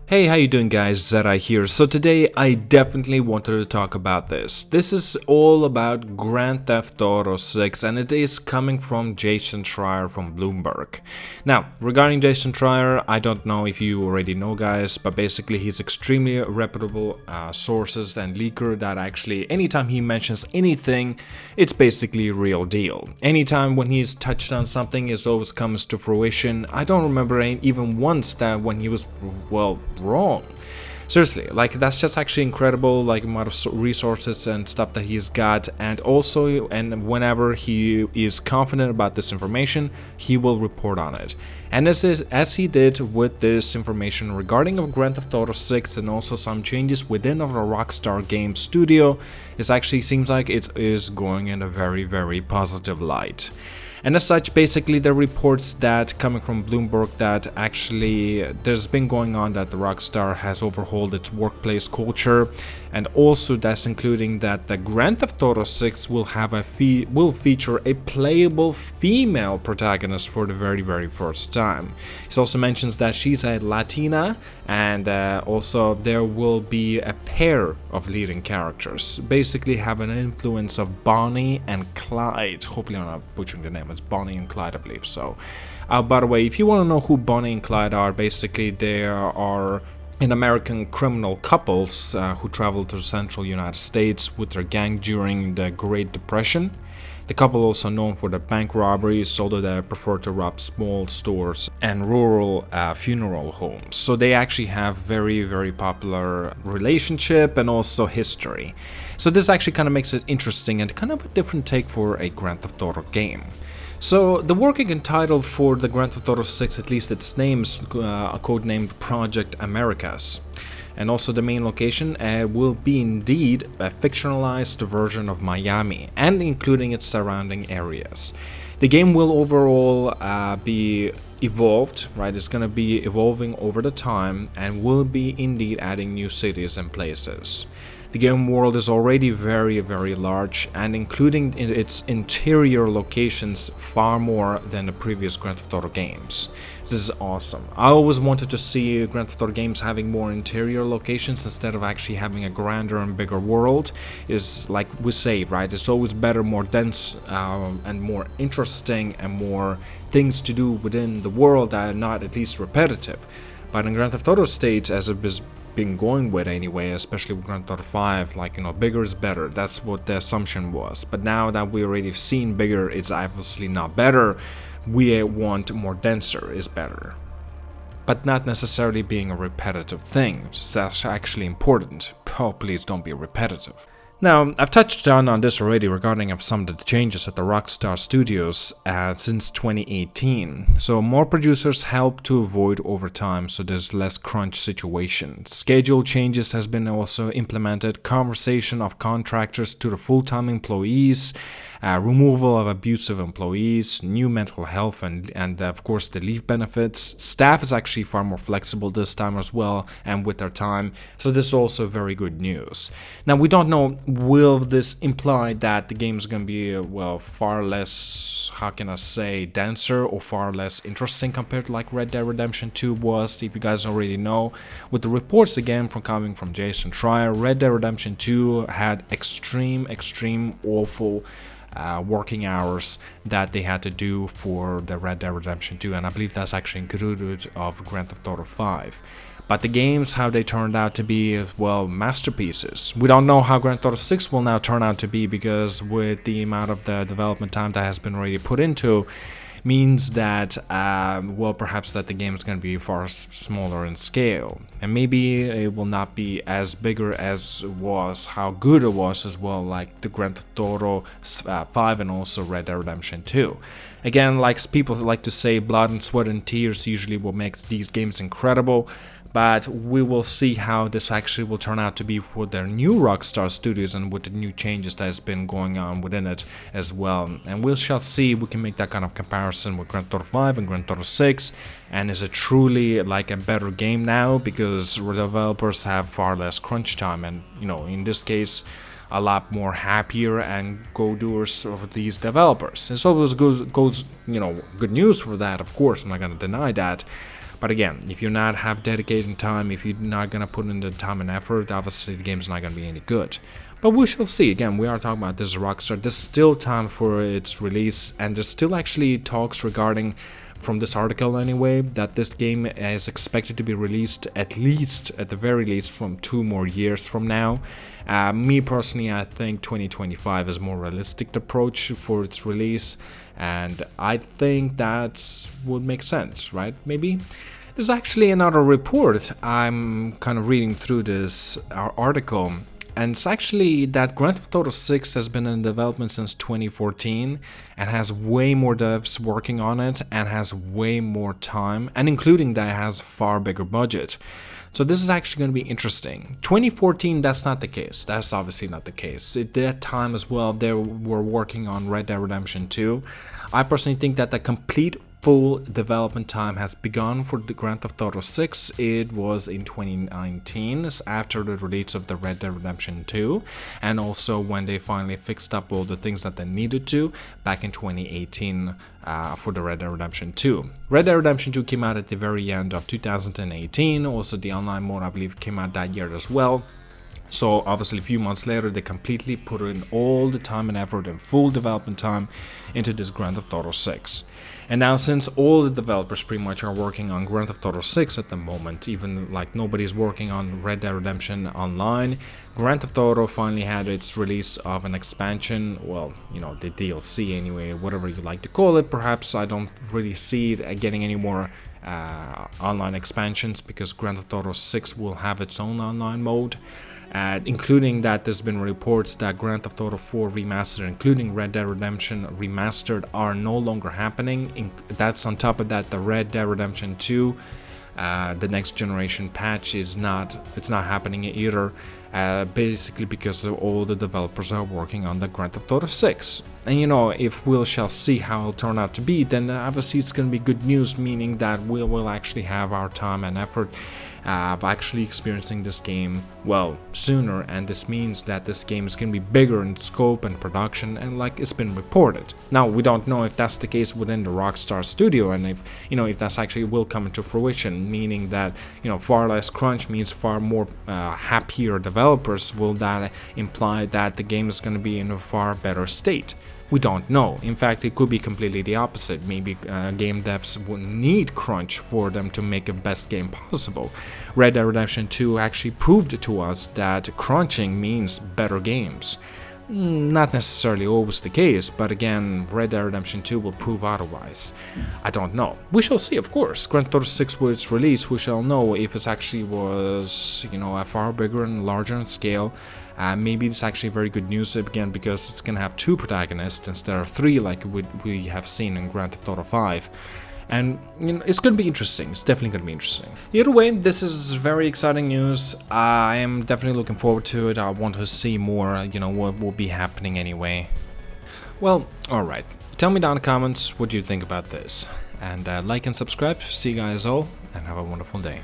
Hey, how you doing guys? ZedEye here. So today I definitely wanted to talk about this. This is all about Grand Theft Auto 6 and it is coming from Jason Schreier from Bloomberg. Now, regarding Jason Schreier, I don't know if you already know guys, but basically he's extremely reputable sources and leaker that actually anytime he mentions anything, it's basically a real deal. Anytime when he's touched on something, it always comes to fruition. I don't remember even once that when he was, well, wrong. Seriously, like that's just actually incredible, like amount of resources and stuff that he's got, and also and whenever he is confident about this information, he will report on it. And as he did with this information regarding of Grand Theft Auto 6 and also some changes within of the Rockstar Games studio, it actually seems like it is going in a very positive light. And as such, basically the reports that coming from Bloomberg that actually there's been going on that the Rockstar has overhauled its workplace culture, and also that's including that the Grand Theft Auto 6 will have will feature a playable female protagonist for the very first time. He also mentions that she's a Latina, and also there will be a pair of leading characters, basically have an influence of Bonnie and Clyde. Hopefully I'm not butchering the name. It's Bonnie and Clyde, I believe so. By the way, if you want to know who Bonnie and Clyde are, basically they are an American criminal couples who traveled to the central United States with their gang during the Great Depression. The couple also known for their bank robberies, although they prefer to rob small stores and rural funeral homes. So they actually have very popular relationship and also history. So this actually kind of makes it interesting and kind of a different take for a Grand Theft Auto game. So the working title for the Grand Theft Auto 6, at least its name is codenamed Project Americas. And also the main location will be indeed a fictionalized version of Miami, and including its surrounding areas. The game will overall be evolved, right? It's going to be evolving over the time and will be indeed adding new cities and places. The game world is already very large, and including in its interior locations far more than the previous Grand Theft Auto games. This is awesome. I always wanted to see Grand Theft Auto games having more interior locations instead of actually having a grander and bigger world. Is like we say, right? It's always better, more dense and more interesting and more things to do within the world that are not at least repetitive. But in Grand Theft Auto state, as it has been going with anyway, especially with Grand Theft Auto 5, like, you know, bigger is better. That's what the assumption was. But now that we already have seen bigger, it's obviously not better. We want more denser is better. But not necessarily being a repetitive thing. That's actually important. Oh, please don't be repetitive. Now, I've touched on this already regarding of some of the changes at the Rockstar Studios since 2018. So more producers help to avoid overtime, so there's less crunch situation. Schedule changes has been also implemented, conversation of contractors to the full-time employees, removal of abusive employees, new mental health and of course the leave benefits. Staff is actually far more flexible this time as well and with their time, so this is also very good news. Now we don't know, will this imply that the game is going to be well far less, how can I say, denser or far less interesting compared to like Red Dead Redemption 2 was? If you guys already know, with the reports again from coming from Jason Schreier, Red Dead Redemption 2 had extreme awful working hours that they had to do for the Red Dead Redemption 2, and I believe that's actually included of Grand Theft Auto 5. But the games, how they turned out to be, well, masterpieces. We don't know how Grand Theft Auto 6 will now turn out to be, because with the amount of the development time that has been already put into, means that, well, perhaps that the game is going to be far smaller in scale. And maybe it will not be as bigger as it was, how good it was as well, like the Grand Theft Auto 5 and also Red Dead Redemption 2. Again, like people like to say, blood and sweat and tears usually what makes these games incredible. But we will see how this actually will turn out to be for their new Rockstar Studios and with the new changes that has been going on within it as well. And we shall see, we can make that kind of comparison with Grand Theft Auto 5 and Grand Theft Auto 6. And is it truly like a better game now? Because developers have far less crunch time and, you know, in this case, a lot more happier and go-doers of these developers. And so it goes, you know, good news for that, of course, I'm not going to deny that. But But again, if you're not have dedicated time, if you're not gonna put in the time and effort, obviously the game's not gonna be any good. But we shall see. Again, we are talking about this Rockstar. There's still time for its release, and there's still actually talks regarding, from this article anyway, that this game is expected to be released at the very least, from 2 more years from now. Me personally, I think 2025 is more realistic approach for its release, and I think that would make sense, right? Maybe. There's actually another report. I'm kind of reading through this article, and it's actually that Grand Theft Auto 6 has been in development since 2014 and has way more devs working on it and has way more time, and including that, has far bigger budget. So this is actually going to be interesting. 2014, that's not the case. That's obviously not the case. At that time as well, they were working on Red Dead Redemption 2. I personally think that the complete full development time has begun for the Grand Theft Auto 6. It was in 2019, after the release of the Red Dead Redemption 2, and also when they finally fixed up all the things that they needed to back in 2018 for the Red Dead Redemption 2. Red Dead Redemption 2 came out at the very end of 2018. Also, the online mode, I believe, came out that year as well. So obviously a few months later, they completely put in all the time and effort and full development time into this Grand Theft Auto 6. And now, since all the developers pretty much are working on Grand Theft Auto 6 at the moment, even like nobody's working on Red Dead Redemption Online, Grand Theft Auto finally had its release of an expansion, well, you know, the DLC anyway, whatever you like to call it. Perhaps I don't really see it getting any more online expansions, because Grand Theft Auto 6 will have its own online mode. Including that there's been reports that Grand Theft Auto 4 Remastered, including Red Dead Redemption Remastered, are no longer happening. That's on top of that, the Red Dead Redemption 2, the next generation patch, it's not happening either. Basically because all the developers are working on the Grand Theft Auto 6. And you know, if we shall see how it'll turn out to be, then obviously it's going to be good news, meaning that we will actually have our time and effort of actually experiencing this game, well, sooner, and this means that this game is going to be bigger in scope and production, and like it's been reported. Now, we don't know if that's the case within the Rockstar studio, and if, you know, if that's actually will come into fruition, meaning that, you know, far less crunch means far more happier developers. Will that imply that the game is going to be in a far better state? We don't know. In fact, it could be completely the opposite. Maybe game devs will need crunch for them to make a best game possible. Red Dead Redemption 2 actually proved to us that crunching means better games. Not necessarily always the case, but again, Red Dead Redemption 2 will prove otherwise. I don't know. We shall see, of course. Grand Theft Auto 6 with its release, we shall know if it actually was, you know, a far bigger and larger in scale. Maybe it's actually very good news again, because it's gonna have 2 protagonists instead of 3 like we have seen in Grand Theft Auto 5. And you know, it's gonna be interesting. It's definitely gonna be interesting. Either way, this is very exciting news. I am definitely looking forward to it. I want to see more, you know, what will be happening anyway. Well, alright. Tell me down in the comments what you think about this. And like and subscribe. See you guys all, and have a wonderful day.